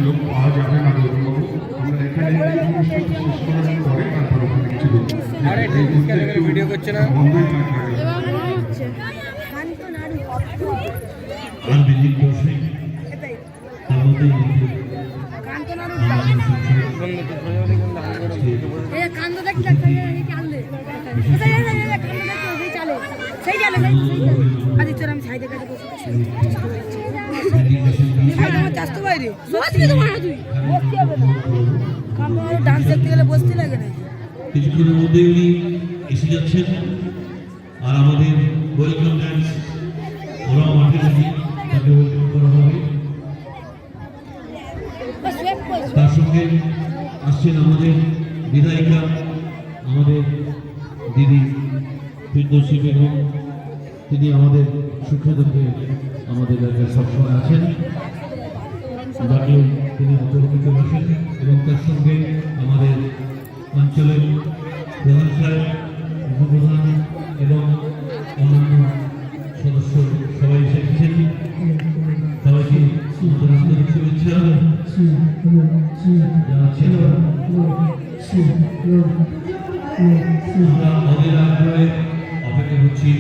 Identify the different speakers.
Speaker 1: লোক পাওয়া যাবে না গৌরববাবু, আমরা এখানে এই অনুষ্ঠানটা শেষ করার পরে তারপর ওখানে কিছু লোক
Speaker 2: ভিডিও করছে না
Speaker 1: বন্ধই থাকবে।
Speaker 3: কিছুক্ষণের মধ্যে উনি এসে যাচ্ছেন। আর আমাদের ওয়েলকাম ড্যান্স ওরাও মাঠে নাকি তাকে ওয়েলকাম করা হবে। তার সঙ্গে আসছেন আমাদের বিধায়িকা, আমাদের দিদি ফিরদৌসী বেগম। তিনি আমাদের সুখে দুঃখে আমাদের এলাকায় সবসময় আছেন, ডাকলেও তিনি অন্তর্ভুক্ত বসেন। এবং তার সঙ্গে আমাদের অঞ্চলের প্রধান সাহেব, উপপ্রধান এবং অন্যান্য সদস্য সবাই এসেছেন। সবাইকে আমাদের আন্তরিক শুভেচ্ছা জানাচ্ছি। আমরা অধীর আগ্রহে অপেক্ষা করছি